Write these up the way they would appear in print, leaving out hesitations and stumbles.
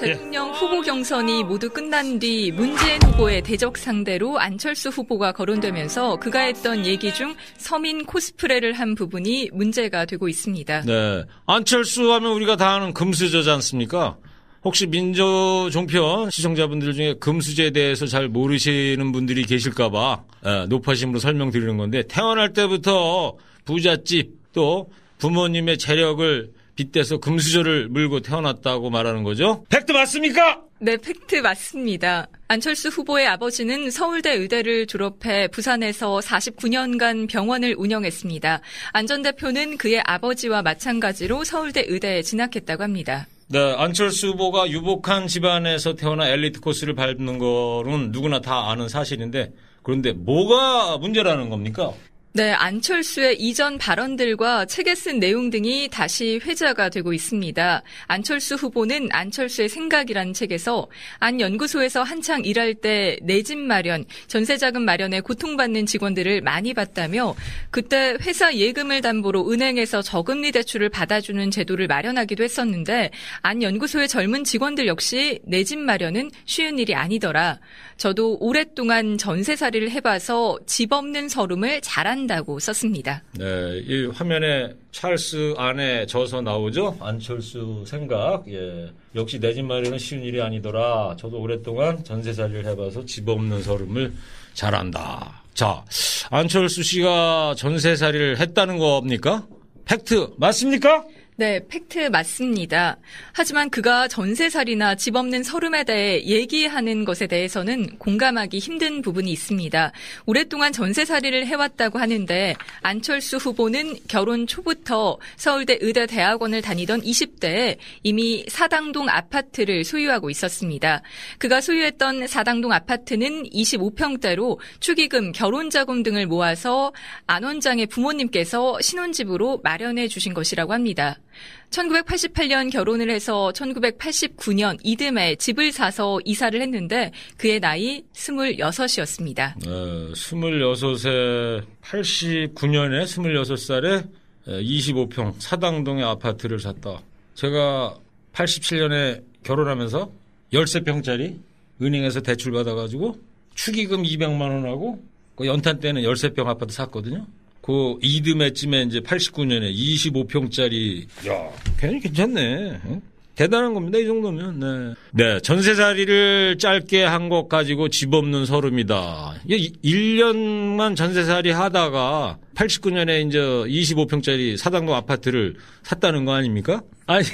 대통령 후보 경선이 모두 끝난 뒤 문재인 후보의 대적 상대로 안철수 후보가 거론되면서 그가 했던 얘기 중 서민 코스프레를 한 부분이 문제가 되고 있습니다. 네, 안철수 하면 우리가 다 아는 금수저지 않습니까? 혹시 민주종편 시청자분들 중에 금수저에 대해서 잘 모르시는 분들이 계실까 봐 높아심으로 설명드리는 건데, 태어날 때부터 부잣집 또 부모님의 재력을 빗대서 금수저를 물고 태어났다고 말하는 거죠? 팩트 맞습니까? 네, 팩트 맞습니다. 안철수 후보의 아버지는 서울대 의대를 졸업해 부산에서 49년간 병원을 운영했습니다. 안 전 대표는 그의 아버지와 마찬가지로 서울대 의대에 진학했다고 합니다. 네, 안철수 후보가 유복한 집안에서 태어나 엘리트 코스를 밟는 거는 누구나 다 아는 사실인데, 그런데 뭐가 문제라는 겁니까? 네, 안철수의 이전 발언들과 책에 쓴 내용 등이 다시 회자가 되고 있습니다. 안철수 후보는 안철수의 생각이라는 책에서 안 연구소에서 한창 일할 때 내 집 마련, 전세자금 마련에 고통받는 직원들을 많이 봤다며, 그때 회사 예금을 담보로 은행에서 저금리 대출을 받아주는 제도를 마련하기도 했었는데, 안 연구소의 젊은 직원들 역시 내 집 마련은 쉬운 일이 아니더라. 저도 오랫동안 전세살이를 해봐서 집 없는 서름을 잘한다고 썼습니다. 네, 이 화면에 찰스 안에 져서 나오죠? 안철수 생각. 예. 역시 내 집 마련은 쉬운 일이 아니더라. 저도 오랫동안 전세살이를 해봐서 집 없는 서름을 잘한다. 자, 안철수 씨가 전세살이를 했다는 겁니까? 팩트 맞습니까? 네, 팩트 맞습니다. 하지만 그가 전세살이나 집 없는 서름에 대해 얘기하는 것에 대해서는 공감하기 힘든 부분이 있습니다. 오랫동안 전세살이를 해왔다고 하는데, 안철수 후보는 결혼 초부터 서울대 의대대학원을 다니던 20대에 이미 사당동 아파트를 소유하고 있었습니다. 그가 소유했던 사당동 아파트는 25평대로 축의금, 결혼자금 등을 모아서 안 원장의 부모님께서 신혼집으로 마련해 주신 것이라고 합니다. 1988년 결혼을 해서 1989년 이듬해 집을 사서 이사를 했는데 그의 나이 26이었습니다. 26세, 89년에 26살에 25평 사당동의 아파트를 샀다. 제가 87년에 결혼하면서 13평짜리 은행에서 대출 받아가지고 축의금 200만 원하고 연탄 때는 13평 아파트 샀거든요. 그 이듬해쯤에 이제 89년에 25평짜리, 야, 괜히 괜찮네. 응? 대단한 겁니다, 이 정도면. 네. 네, 전세살이를 짧게 한 것 가지고 집 없는 서름이다. 1년만 전세살이 하다가 89년에 이제 25평짜리 사당동 아파트를 샀다는 거 아닙니까? 아니,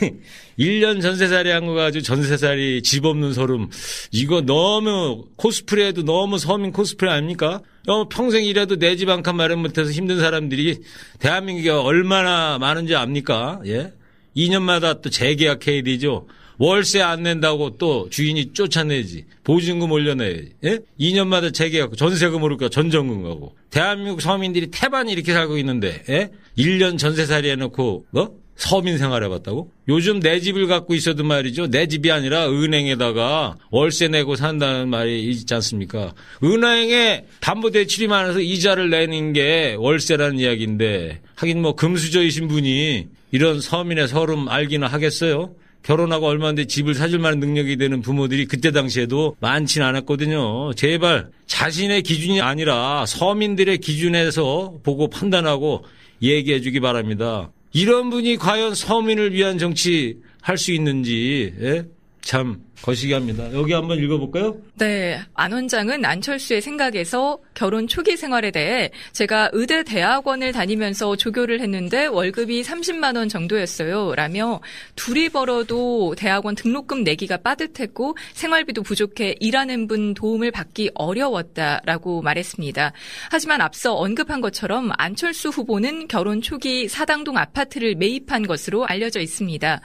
1년 전세살이 한 거 가지고 전세살이 집 없는 서름. 이거 너무 코스프레도 너무 서민 코스프레 아닙니까? 평생 일해도 내 집 한 칸 마련 못해서 힘든 사람들이 대한민국에 얼마나 많은지 압니까? 예? 2년마다 또 재계약해야 되죠. 월세 안 낸다고 또 주인이 쫓아내지. 보증금 올려내야지. 예? 2년마다 재계약, 전세금 오를까 전전금 가고. 대한민국 서민들이 태반이 이렇게 살고 있는데, 예? 1년 전세살이 해놓고, 서민 생활 해봤다고? 요즘 내 집을 갖고 있어도 말이죠. 내 집이 아니라 은행에다가 월세 내고 산다는 말이 있지 않습니까? 은행에 담보대출이 많아서 이자를 내는 게 월세라는 이야기인데, 하긴 뭐 금수저이신 분이 이런 서민의 서름 알기나 하겠어요? 결혼하고 얼마인데 집을 사줄 만한 능력이 되는 부모들이 그때 당시에도 많지는 않았거든요. 제발 자신의 기준이 아니라 서민들의 기준에서 보고 판단하고 얘기해 주기 바랍니다. 이런 분이 과연 서민을 위한 정치 할 수 있는지, 예? 참 거시기 합니다. 여기 한번 읽어볼까요? 네, 안 원장은 안철수의 생각에서 결혼 초기 생활에 대해 제가 의대 대학원을 다니면서 조교를 했는데 월급이 30만 원 정도였어요. 라며 둘이 벌어도 대학원 등록금 내기가 빠듯했고 생활비도 부족해 일하는 분 도움을 받기 어려웠다라고 말했습니다. 하지만 앞서 언급한 것처럼 안철수 후보는 결혼 초기 사당동 아파트를 매입한 것으로 알려져 있습니다.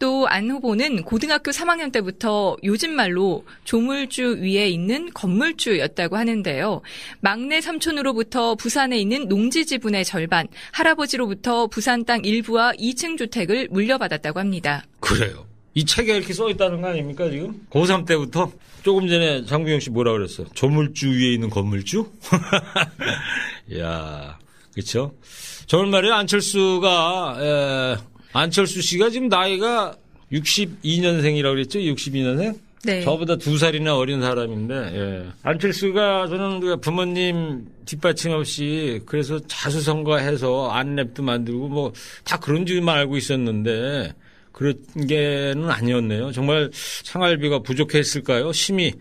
또 안 후보는 고등학교 3학년 때부터 요즘 말로 조물주 위에 있는 건물주였다고 하는데요. 막내 삼촌으로부터 부산에 있는 농지 지분의 절반, 할아버지로부터 부산 땅 일부와 2층 주택을 물려받았다고 합니다. 그래요. 이 책에 이렇게 써 있다는 거 아닙니까 지금? 고3 때부터? 조금 전에 장국영 씨 뭐라 그랬어? 조물주 위에 있는 건물주? 이야, 그렇죠? 저는 말이에요. 안철수 씨가 지금 나이가 62년생이라고 그랬죠? 62년생? 네. 저보다 2살이나 어린 사람인데, 예. 안철수가 저는 부모님 뒷받침 없이 그래서 자수성가해서 안랩도 만들고 뭐 다 그런 줄만 알고 있었는데 그런 게는 아니었네요. 정말 생활비가 부족했을까요? 심히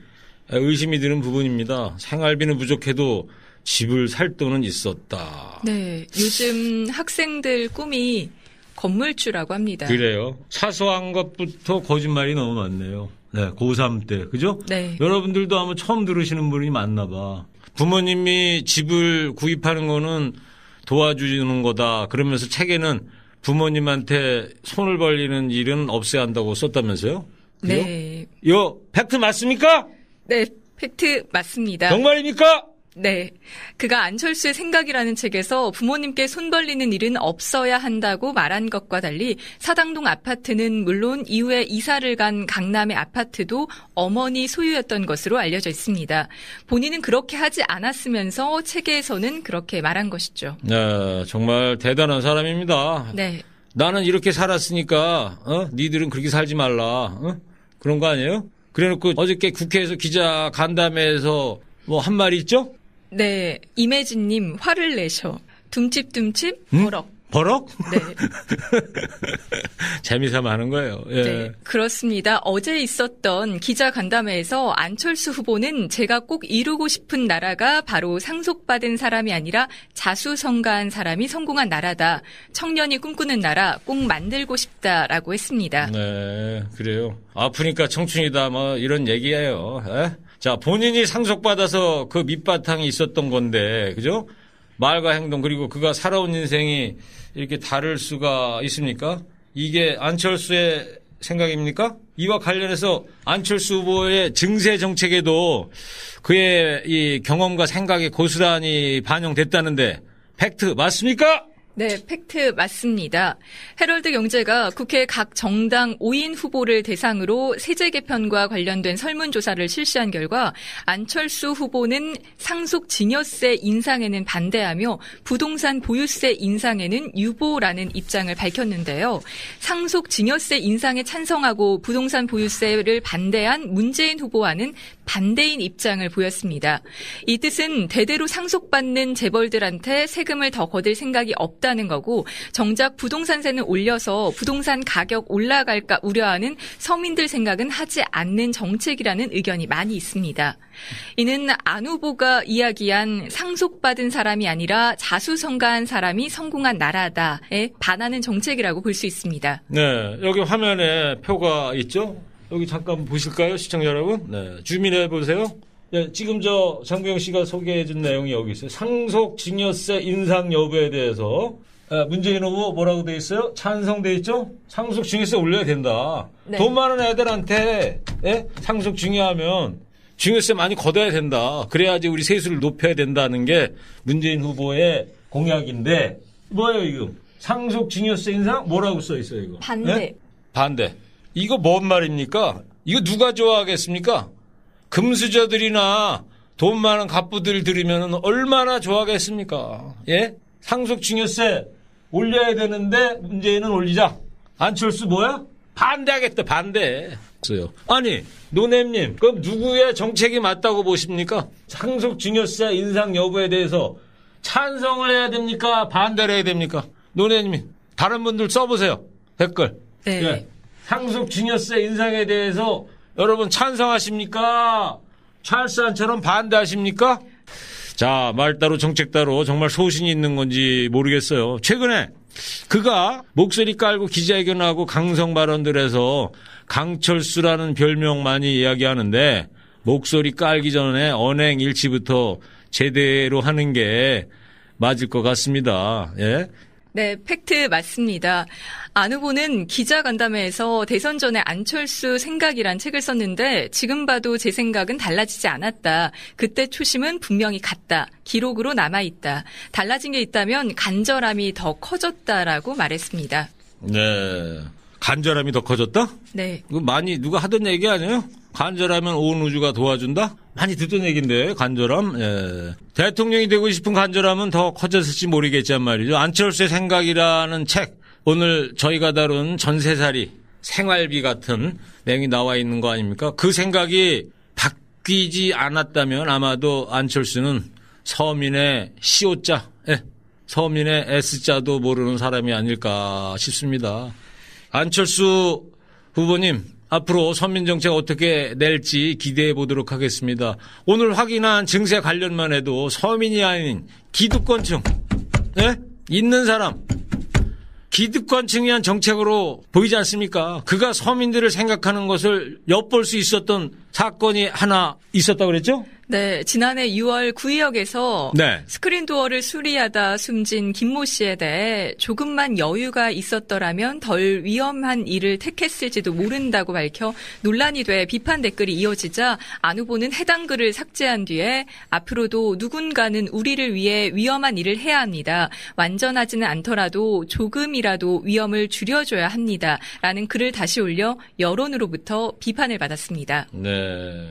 의심이 드는 부분입니다. 생활비는 부족해도 집을 살 돈은 있었다. 네. 요즘 학생들 꿈이 건물주라고 합니다. 그래요. 사소한 것부터 거짓말이 너무 많네요. 네, 고3 때, 그죠? 네. 여러분들도 아마 처음 들으시는 분이 많나 봐. 부모님이 집을 구입하는 거는 도와주는 거다. 그러면서 책에는 부모님한테 손을 벌리는 일은 없애야 한다고 썼다면서요? 그죠? 네. 이거 팩트 맞습니까? 네, 팩트 맞습니다. 정말입니까? 네. 그가 안철수의 생각이라는 책에서 부모님께 손 벌리는 일은 없어야 한다고 말한 것과 달리 사당동 아파트는 물론 이후에 이사를 간 강남의 아파트도 어머니 소유였던 것으로 알려져 있습니다. 본인은 그렇게 하지 않았으면서 책에서는 그렇게 말한 것이죠. 네, 정말 대단한 사람입니다. 네. 나는 이렇게 살았으니까 니들은 그렇게 살지 말라. 그런 거 아니에요? 그래놓고 어저께 국회에서 기자 간담회에서 뭐 한 말이 있죠? 네. 임혜진님 화를 내셔. 둠칫둠칫 버럭. 버럭? 네. 재미삼아 하는 거예요. 예. 네, 그렇습니다. 어제 있었던 기자 간담회에서 안철수 후보는 제가 꼭 이루고 싶은 나라가 바로 상속받은 사람이 아니라 자수성가한 사람이 성공한 나라다. 청년이 꿈꾸는 나라 꼭 만들고 싶다라고 했습니다. 네, 그래요. 아프니까 청춘이다 뭐 이런 얘기예요. 에? 자, 본인이 상속받아서 그 밑바탕이 있었던 건데, 그죠? 말과 행동 그리고 그가 살아온 인생이 이렇게 다를 수가 있습니까? 이게 안철수의 생각입니까? 이와 관련해서 안철수 후보의 증세 정책에도 그의 이 경험과 생각이 고스란히 반영됐다는데 팩트 맞습니까? 네, 팩트 맞습니다. 헤럴드 경제가 국회 각 정당 5인 후보를 대상으로 세제 개편과 관련된 설문조사를 실시한 결과 안철수 후보는 상속 증여세 인상에는 반대하며 부동산 보유세 인상에는 유보라는 입장을 밝혔는데요. 상속 증여세 인상에 찬성하고 부동산 보유세를 반대한 문재인 후보와는 반대인 입장을 보였습니다. 이 뜻은 대대로 상속받는 재벌들한테 세금을 더 거둘 생각이 없다는 거고 정작 부동산세는 올려서 부동산 가격 올라갈까 우려하는 서민들 생각은 하지 않는 정책이라는 의견이 많이 있습니다. 이는 안 후보가 이야기한 상속받은 사람이 아니라 자수성가한 사람이 성공한 나라다에 반하는 정책이라고 볼 수 있습니다. 네, 여기 화면에 표가 있죠? 여기 잠깐 보실까요, 시청자 여러분? 네, 주민해 보세요. 네, 지금 장부영 씨가 소개해준 내용이 여기 있어요. 상속 증여세 인상 여부에 대해서 문재인 후보 뭐라고 돼 있어요? 찬성돼 있죠? 상속 증여세 올려야 된다. 네. 돈 많은 애들한테 상속 증여하면 증여세 많이 걷어야 된다. 그래야지 우리 세수를 높여야 된다는 게 문재인 후보의 공약인데 뭐예요 이거? 상속 증여세 인상 뭐라고 써 있어요 이거? 반대. 네? 반대. 이거 뭔 말입니까? 이거 누가 좋아하겠습니까? 금수저들이나 돈 많은 갑부들 들으면 얼마나 좋아하겠습니까? 예? 상속 증여세 올려야 되는데 문재인은 올리자. 안철수 뭐야? 반대하겠다. 반대. 아니 노냄님 그럼 누구의 정책이 맞다고 보십니까? 상속 증여세 인상 여부에 대해서 찬성을 해야 됩니까? 반대를 해야 됩니까? 노냄님 다른 분들 써보세요. 댓글. 네. 예. 상속 증여세 인상에 대해서 여러분 찬성하십니까? 찰스안처럼 반대하십니까? 자, 말 따로 정책 따로 정말 소신이 있는 건지 모르겠어요. 최근에 그가 목소리 깔고 기자회견하고 강성 발언들에서 강철수라는 별명 많이 이야기하는데 목소리 깔기 전에 언행 일치부터 제대로 하는 게 맞을 것 같습니다. 예. 네, 팩트 맞습니다. 안 후보는 기자간담회에서 대선 전에 안철수 생각이란 책을 썼는데 지금 봐도 제 생각은 달라지지 않았다. 그때 초심은 분명히 같다. 기록으로 남아있다. 달라진 게 있다면 간절함이 더 커졌다라고 말했습니다. 네. 간절함이 더 커졌다? 네. 이거 많이 누가 하던 얘기 아니에요? 간절하면 온 우주가 도와준다? 많이 듣던 얘기인데 간절함. 예. 대통령이 되고 싶은 간절함은 더 커졌을지 모르겠지만 말이죠. 안철수의 생각이라는 책 오늘 저희가 다룬 전세살이 생활비 같은 내용이 나와 있는 거 아닙니까? 그 생각이 바뀌지 않았다면 아마도 안철수는 서민의 시오자, 서민의 S자도 모르는 사람이 아닐까 싶습니다. 안철수 후보님, 앞으로 서민정책 어떻게 낼지 기대해 보도록 하겠습니다. 오늘 확인한 증세 관련만 해도 서민이 아닌 기득권층, 있는 사람, 기득권층이 한 정책으로 보이지 않습니까? 그가 서민들을 생각하는 것을 엿볼 수 있었던 사건이 하나 있었다고 그랬죠? 네, 지난해 6월 구의역에서 스크린 도어를 수리하다 숨진 김모 씨에 대해 조금만 여유가 있었더라면 덜 위험한 일을 택했을지도 모른다고 밝혀 논란이 돼 비판 댓글이 이어지자 안 후보는 해당 글을 삭제한 뒤에 앞으로도 누군가는 우리를 위해 위험한 일을 해야 합니다. 완전하지는 않더라도 조금이라도 위험을 줄여줘야 합니다. 라는 글을 다시 올려 여론으로부터 비판을 받았습니다. 네.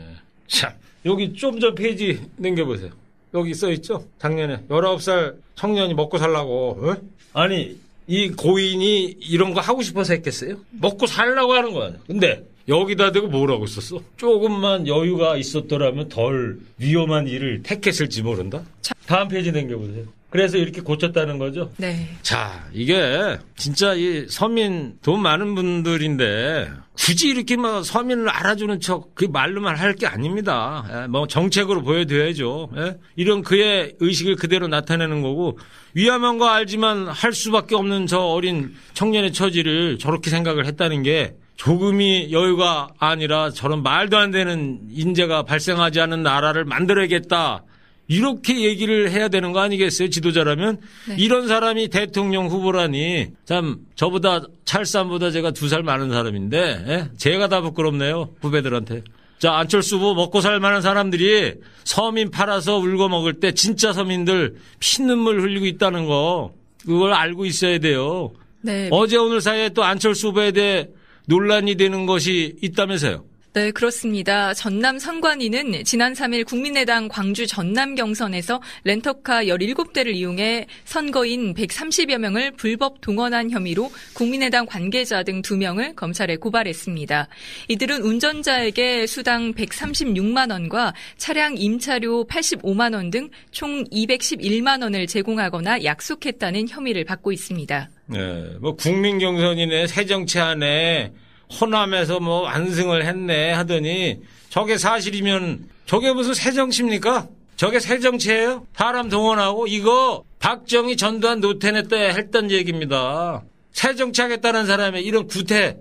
참. 여기 좀 전 페이지 넘겨보세요. 여기 써있죠? 작년에 19살 청년이 먹고 살라고. 아니 이 고인이 이런 거 하고 싶어서 했겠어요? 먹고 살라고 하는 거야. 근데 여기다 대고 뭐라고 썼어? 조금만 여유가 있었더라면 덜 위험한 일을 택했을지 모른다? 다음 페이지 넘겨보세요. 그래서 이렇게 고쳤다는 거죠? 네. 자, 이게 진짜 이 서민 돈 많은 분들인데 굳이 이렇게 막 서민을 알아주는 척 그 말로만 할 게 아닙니다. 뭐 정책으로 보여드려야죠. 이런 그의 의식을 그대로 나타내는 거고 위험한 거 알지만 할 수밖에 없는 저 어린 청년의 처지를 저렇게 생각을 했다는 게 조금이 여유가 아니라 저런 말도 안 되는 인재가 발생하지 않은 나라를 만들어야겠다. 이렇게 얘기를 해야 되는 거 아니겠어요? 지도자라면. 네. 이런 사람이 대통령 후보라니 참 저보다 찰쌈보다 제가 2살 많은 사람인데 제가 다 부끄럽네요. 후배들한테. 자, 안철수 후보 먹고 살 만한 사람들이 서민 팔아서 울고 먹을 때 진짜 서민들 피눈물 흘리고 있다는 거 그걸 알고 있어야 돼요. 네. 어제 오늘 사이에 또 안철수 후보에 대해 논란이 되는 것이 있다면서요. 네, 그렇습니다. 전남 선관위는 지난 3일 국민의당 광주 전남 경선에서 렌터카 17대를 이용해 선거인 130여 명을 불법 동원한 혐의로 국민의당 관계자 등 2명을 검찰에 고발했습니다. 이들은 운전자에게 수당 136만 원과 차량 임차료 85만 원 등 총 211만 원을 제공하거나 약속했다는 혐의를 받고 있습니다. 네, 뭐 국민 경선이네 새 정치 안에 호남에서 뭐 완승을 했네 하더니 저게 사실이면 저게 무슨 새정치입니까? 저게 새정치예요? 사람 동원하고 이거 박정희 전두환 노태우 때 했던 얘기입니다. 새정치하겠다는 사람의 이런 구태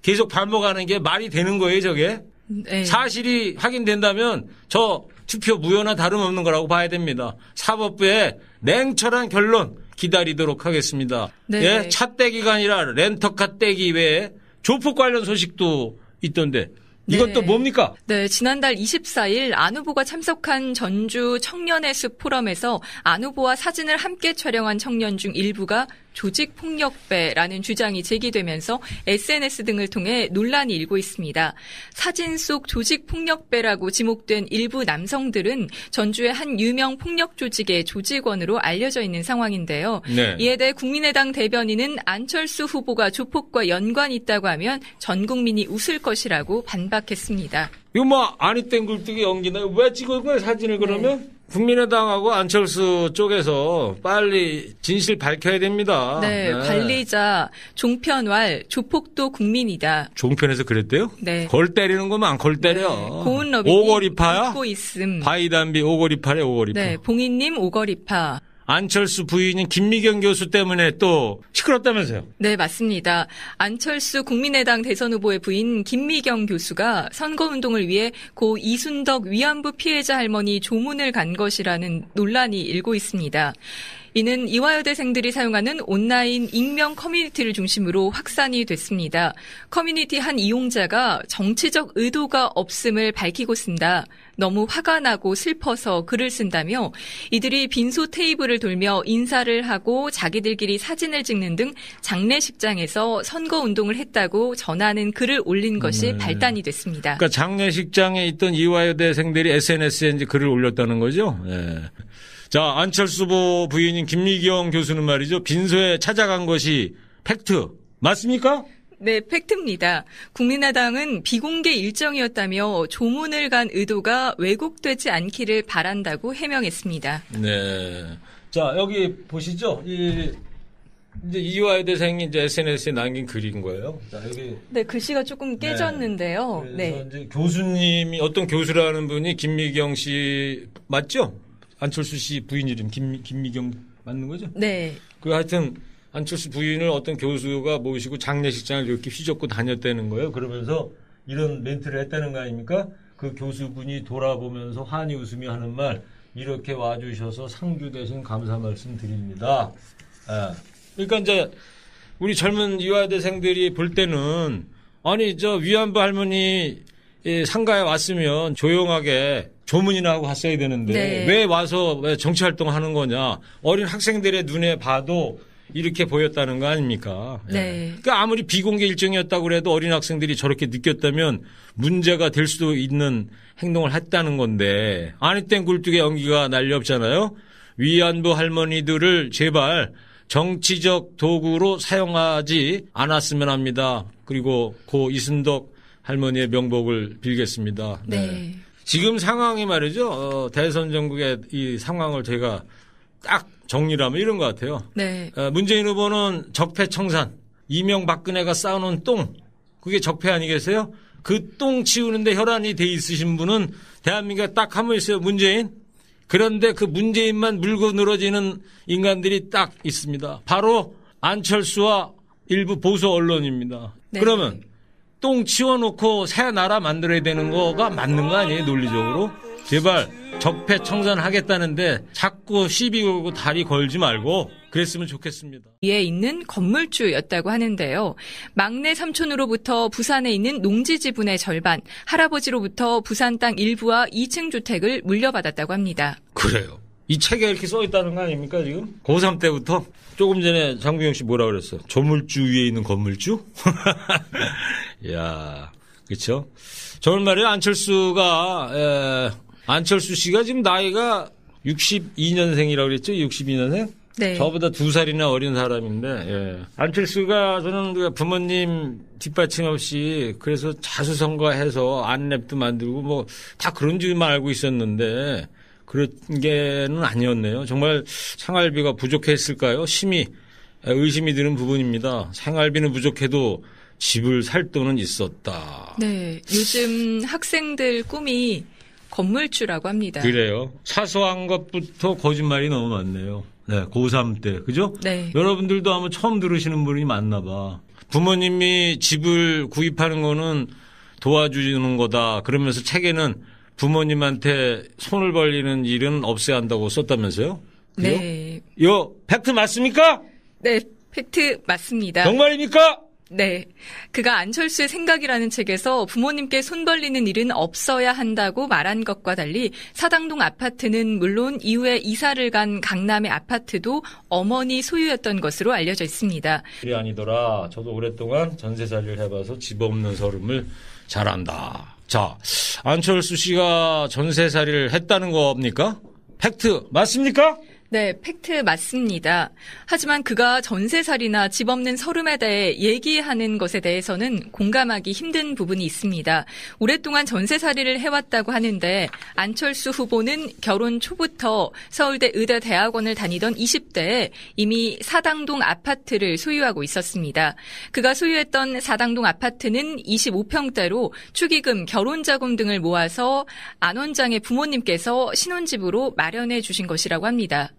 계속 반복하는 게 말이 되는 거예요 저게? 네. 사실이 확인된다면 저 투표 무효나 다름없는 거라고 봐야 됩니다. 사법부의 냉철한 결론 기다리도록 하겠습니다. 네. 예, 차 떼기가 아니라 렌터카 떼기 외에 조폭 관련 소식도 있던데 이것도 네. 뭡니까? 네, 지난달 24일 안 후보가 참석한 전주 청년의 숲 포럼에서 안 후보와 사진을 함께 촬영한 청년 중 일부가 조직폭력배라는 주장이 제기되면서 SNS 등을 통해 논란이 일고 있습니다. 사진 속 조직폭력배라고 지목된 일부 남성들은 전주의 한 유명 폭력 조직의 조직원으로 알려져 있는 상황인데요. 네. 이에 대해 국민의당 대변인은 안철수 후보가 조폭과 연관이 있다고 하면 전 국민이 웃을 것이라고 반박했습니다. 이거 뭐 아니 땡 굴뚝이 연기나요? 왜 찍은 거예요 사진을 그러면? 네. 국민의당하고 안철수 쪽에서 빨리 진실 밝혀야 됩니다. 네, 네. 관리자 종편왈 조폭도 국민이다. 종편에서 그랬대요? 네. 골 때리는 거만 골 때려. 네. 고은러비님 오거리파야? 웃고 있음. 바이담비 오거리파래 오거리파. 네, 봉인님 오거리파. 안철수 부인인 김미경 교수 때문에 또 시끄럽다면서요? 네, 맞습니다. 안철수 국민의당 대선 후보의 부인 김미경 교수가 선거운동을 위해 고 이순덕 위안부 피해자 할머니 조문을 간 것이라는 논란이 일고 있습니다. 이는 이화여대생들이 사용하는 온라인 익명 커뮤니티를 중심으로 확산이 됐습니다. 커뮤니티 한 이용자가 정치적 의도가 없음을 밝히고 쓴다. 너무 화가 나고 슬퍼서 글을 쓴다며 이들이 빈소 테이블을 돌며 인사를 하고 자기들끼리 사진을 찍는 등 장례식장에서 선거운동을 했다고 전하는 글을 올린 것이 발단이 됐습니다. 그러니까 장례식장에 있던 이화여대생들이 SNS에 이제 글을 올렸다는 거죠? 네. 자, 안철수 후보 부인인 김미경 교수는 말이죠. 빈소에 찾아간 것이 팩트 맞습니까? 네, 팩트입니다. 국민의당은 비공개 일정이었다며 조문을 간 의도가 왜곡되지 않기를 바란다고 해명했습니다. 네. 자, 여기 보시죠. 이제 이화여대 대생이 이제 SNS에 남긴 글인 거예요. 자, 여기. 네, 글씨가 조금 깨졌는데요. 그래서 네. 이제 교수님이, 어떤 교수라는 분이 김미경 씨, 맞죠? 안철수 씨 부인 이름, 김미경 맞는 거죠? 네. 하여튼, 안철수 부인을 어떤 교수가 모시고 장례식장을 이렇게 휘젓고 다녔다는 거예요. 그러면서 이런 멘트를 했다는 거 아닙니까? 그 교수분이 돌아보면서 환히 웃으며 하는 말, 이렇게 와주셔서 상주 대신 감사 말씀 드립니다. 그러니까 이제 우리 젊은 이화여대생들이 볼 때는 아니 저 위안부 할머니 상가에 왔으면 조용하게 조문이나 하고 갔어야 되는데 네. 왜 와서 왜 정치활동하는 거냐. 어린 학생들의 눈에 봐도 이렇게 보였다는 거 아닙니까? 네. 그러니까 아무리 비공개 일정이었다고 해도 어린 학생들이 저렇게 느꼈다면 문제가 될 수도 있는 행동을 했다는 건데 아니 땐 굴뚝에 연기가 날려 없잖아요. 위안부 할머니들을 제발 정치적 도구로 사용하지 않았으면 합니다. 그리고 고 이순덕 할머니의 명복을 빌겠습니다. 네. 지금 상황이 말이죠. 대선 전국의 이 상황을 제가 딱 정리를 하면 이런 것 같아요. 네. 문재인 후보는 적폐청산, 이명박근혜가 쌓아놓은 똥, 그게 적폐 아니겠어요? 그 똥 치우는데 혈안이 돼 있으신 분은 대한민국에 딱 한 분 있어요. 문재인. 그런데 그 문재인만 물고 늘어지는 인간들이 딱 있습니다. 바로 안철수와 일부 보수 언론입니다. 네. 그러면 똥 치워놓고 새 나라 만들어야 되는 거가 맞는 거 아니에요? 논리적으로? 제발 적폐 청산하겠다는데 자꾸 시비 걸고 다리 걸지 말고 그랬으면 좋겠습니다. 위에 있는 건물주였다고 하는데요. 막내 삼촌으로부터 부산에 있는 농지 지분의 절반, 할아버지로부터 부산 땅 일부와 2층 주택을 물려받았다고 합니다. 그래요. 이 책에 이렇게 써 있다는 거 아닙니까 지금? 고3 때부터? 조금 전에 장구영 씨 뭐라 그랬어? 조물주 위에 있는 건물주? 이야, 그렇죠? 저는 말이에요. 안철수 씨가 지금 나이가 62년생이라고 그랬죠? 62년생? 네. 저보다 2살이나 어린 사람인데, 예. 안철수가 저는 부모님 뒷받침 없이 그래서 자수성가해서 안랩도 만들고 뭐 다 그런 줄만 알고 있었는데 그런 게는 아니었네요. 정말 생활비가 부족했을까요? 심히 의심이 드는 부분입니다. 생활비는 부족해도 집을 살 돈은 있었다. 네. 요즘 학생들 꿈이 건물주라고 합니다. 그래요. 사소한 것부터 거짓말이 너무 많네요. 네, 고3 때. 그죠? 네. 여러분들도 아마 처음 들으시는 분이 많나 봐. 부모님이 집을 구입하는 거는 도와주는 거다. 그러면서 책에는 부모님한테 손을 벌리는 일은 없애야 한다고 썼다면서요? 그죠? 네. 이거 팩트 맞습니까? 네. 팩트 맞습니다. 정말입니까? 네. 그가 안철수의 생각이라는 책에서 부모님께 손 벌리는 일은 없어야 한다고 말한 것과 달리 사당동 아파트는 물론 이후에 이사를 간 강남의 아파트도 어머니 소유였던 것으로 알려져 있습니다. 일이 아니더라. 저도 오랫동안 전세살이를 해봐서 집 없는 서름을 잘 안다. 자, 안철수 씨가 전세살이를 했다는 겁니까? 팩트 맞습니까? 네, 팩트 맞습니다. 하지만 그가 전세살이나 집 없는 서름에 대해 얘기하는 것에 대해서는 공감하기 힘든 부분이 있습니다. 오랫동안 전세살이를 해왔다고 하는데 안철수 후보는 결혼 초부터 서울대 의대대학원을 다니던 20대에 이미 사당동 아파트를 소유하고 있었습니다. 그가 소유했던 사당동 아파트는 25평대로 축의금, 결혼자금 등을 모아서 안 원장의 부모님께서 신혼집으로 마련해 주신 것이라고 합니다.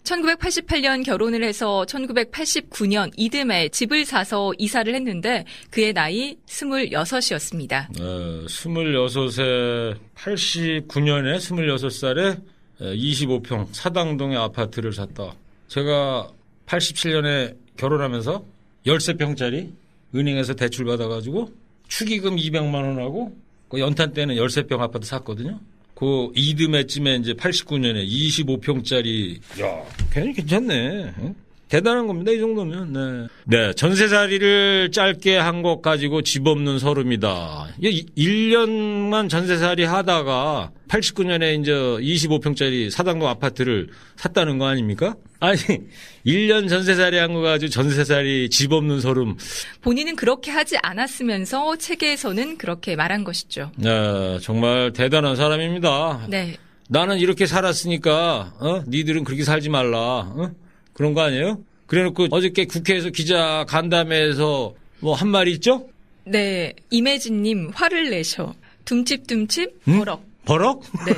1988년 결혼을 해서 1989년 이듬해 집을 사서 이사를 했는데 그의 나이 26이었습니다. 26세 89년에 26살에 25평 사당동의 아파트를 샀다. 제가 87년에 결혼하면서 13평짜리 은행에서 대출 받아가지고 축의금 200만 원하고 그 연탄 때는 13평 아파트 샀거든요. 그 이듬해쯤에 이제 89년에 25평짜리, 야, 괜히 괜찮네. 응? 대단한 겁니다. 이 정도면. 네. 네. 전세살이를 짧게 한 것 가지고 집 없는 서름이다. 1년만 전세살이 하다가 89년에 이제 25평짜리 사당동 아파트를 샀다는 거 아닙니까? 아니, 1년 전세살이 한 거 가지고 전세살이 집 없는 서름. 본인은 그렇게 하지 않았으면서 책에서는 그렇게 말한 것이죠. 네. 정말 대단한 사람입니다. 네. 나는 이렇게 살았으니까, 니들은 그렇게 살지 말라. 그런 거 아니에요? 그래놓고 어저께 국회에서 기자 간담회에서 뭐 한 말이 있죠? 네, 임혜진님 화를 내셔. 둠칫둠칫 버럭. 버럭? 네.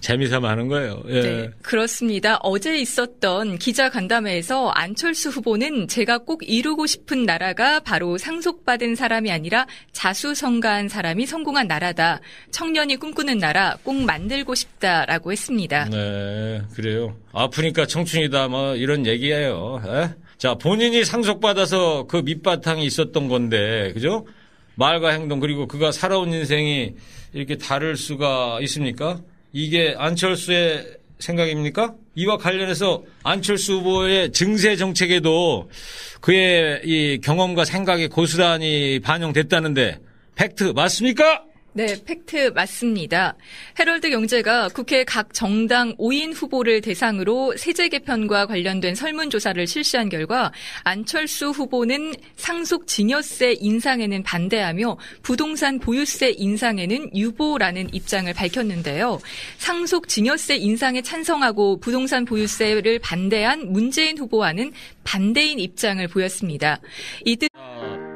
재미삼아 하는 거예요. 예. 네, 그렇습니다. 어제 있었던 기자 간담회에서 안철수 후보는 제가 꼭 이루고 싶은 나라가 바로 상속받은 사람이 아니라 자수성가한 사람이 성공한 나라다. 청년이 꿈꾸는 나라 꼭 만들고 싶다라고 했습니다. 네, 그래요. 아프니까 청춘이다 뭐 이런 얘기예요. 에? 자, 본인이 상속받아서 그 밑바탕이 있었던 건데, 그죠? 말과 행동 그리고 그가 살아온 인생이 이렇게 다를 수가 있습니까? 이게 안철수의 생각입니까? 이와 관련해서 안철수 후보의 증세 정책에도 그의 이 경험과 생각이 고스란히 반영됐다는데 팩트 맞습니까? 네, 팩트 맞습니다. 헤럴드 경제가 국회 각 정당 5인 후보를 대상으로 세제 개편과 관련된 설문조사를 실시한 결과 안철수 후보는 상속 증여세 인상에는 반대하며 부동산 보유세 인상에는 유보라는 입장을 밝혔는데요. 상속 증여세 인상에 찬성하고 부동산 보유세를 반대한 문재인 후보와는 반대인 입장을 보였습니다. 이때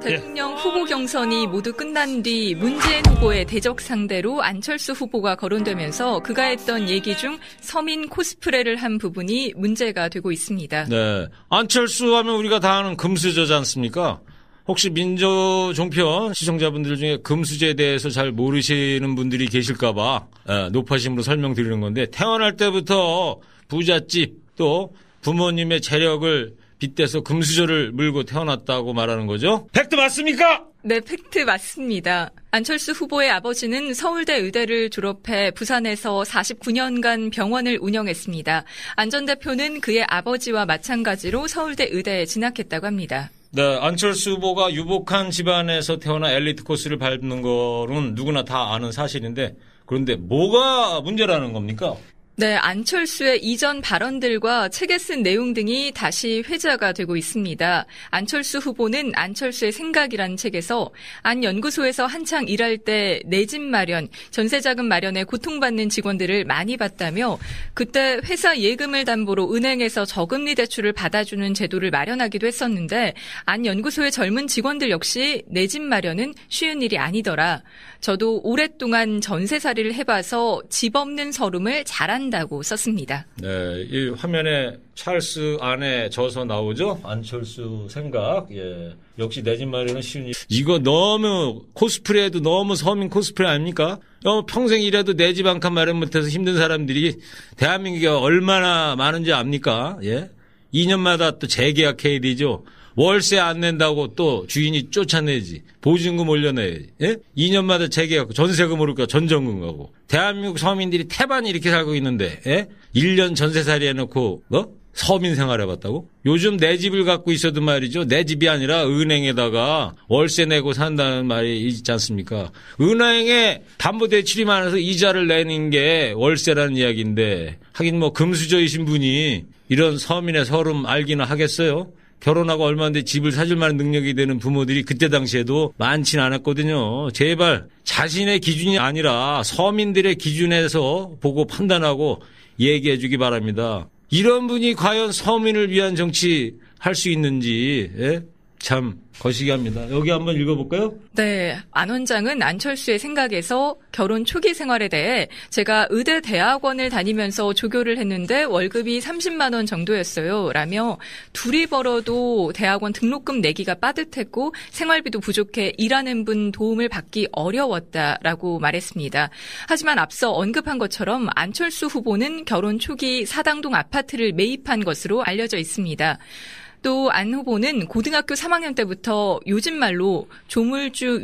대통령 후보 경선이 모두 끝난 뒤 문재인 후보의 대적 상대로 안철수 후보가 거론되면서 그가 했던 얘기 중 서민 코스프레를 한 부분이 문제가 되고 있습니다. 네, 안철수 하면 우리가 다 아는 금수저지 않습니까? 혹시 민주종편 시청자분들 중에 금수저에 대해서 잘 모르시는 분들이 계실까 봐 높아심으로 설명드리는 건데 태어날 때부터 부잣집 또 부모님의 재력을 빗대서 금수저를 물고 태어났다고 말하는 거죠? 팩트 맞습니까? 네, 팩트 맞습니다. 안철수 후보의 아버지는 서울대 의대를 졸업해 부산에서 49년간 병원을 운영했습니다. 안 전 대표는 그의 아버지와 마찬가지로 서울대 의대에 진학했다고 합니다. 네, 안철수 후보가 유복한 집안에서 태어나 엘리트 코스를 밟는 거는 누구나 다 아는 사실인데 그런데 뭐가 문제라는 겁니까? 네, 안철수의 이전 발언들과 책에 쓴 내용 등이 다시 회자가 되고 있습니다. 안철수 후보는 안철수의 생각이라는 책에서 안 연구소에서 한창 일할 때 내 집 마련, 전세자금 마련에 고통받는 직원들을 많이 봤다며 그때 회사 예금을 담보로 은행에서 저금리 대출을 받아주는 제도를 마련하기도 했었는데 안 연구소의 젊은 직원들 역시 내 집 마련은 쉬운 일이 아니더라. 저도 오랫동안 전세살이를 해봐서 집 없는 서름을 잘한다고 썼습니다. 네, 이 화면에 찰스 안에 져서 나오죠? 안철수 생각. 예. 역시 내 집 마련은 쉬운 일. 이거 너무 코스프레도 너무 서민 코스프레 아닙니까? 평생 일해도 내 집 한 칸 마련 못해서 힘든 사람들이 대한민국에 얼마나 많은지 압니까? 예. 2년마다 또 재계약해야 되죠. 월세 안 낸다고 또 주인이 쫓아내지. 보증금 올려내야지. 예? 2년마다 재계약, 전세금 오를까 전전금 가고. 대한민국 서민들이 태반이 이렇게 살고 있는데, 예? 1년 전세살이 해놓고, 서민 생활해봤다고? 요즘 내 집을 갖고 있어도 말이죠. 내 집이 아니라 은행에다가 월세 내고 산다는 말이 있지 않습니까? 은행에 담보대출이 많아서 이자를 내는 게 월세라는 이야기인데, 하긴 뭐 금수저이신 분이 이런 서민의 서름 알기는 하겠어요? 결혼하고 얼마 안 돼 집을 사줄 만한 능력이 되는 부모들이 그때 당시에도 많지는 않았거든요. 제발 자신의 기준이 아니라 서민들의 기준에서 보고 판단하고 얘기해 주기 바랍니다. 이런 분이 과연 서민을 위한 정치 할 수 있는지 참 거시기합니다. 여기 한번 읽어볼까요? 네, 안 원장은 안철수의 생각에서 결혼 초기 생활에 대해 제가 의대 대학원을 다니면서 조교를 했는데 월급이 30만 원 정도였어요. 라며 둘이 벌어도 대학원 등록금 내기가 빠듯했고 생활비도 부족해 일하는 분 도움을 받기 어려웠다라고 말했습니다. 하지만 앞서 언급한 것처럼 안철수 후보는 결혼 초기 사당동 아파트를 매입한 것으로 알려져 있습니다. 또 안 후보는 고등학교 3학년 때부터 요즘 말로 조물주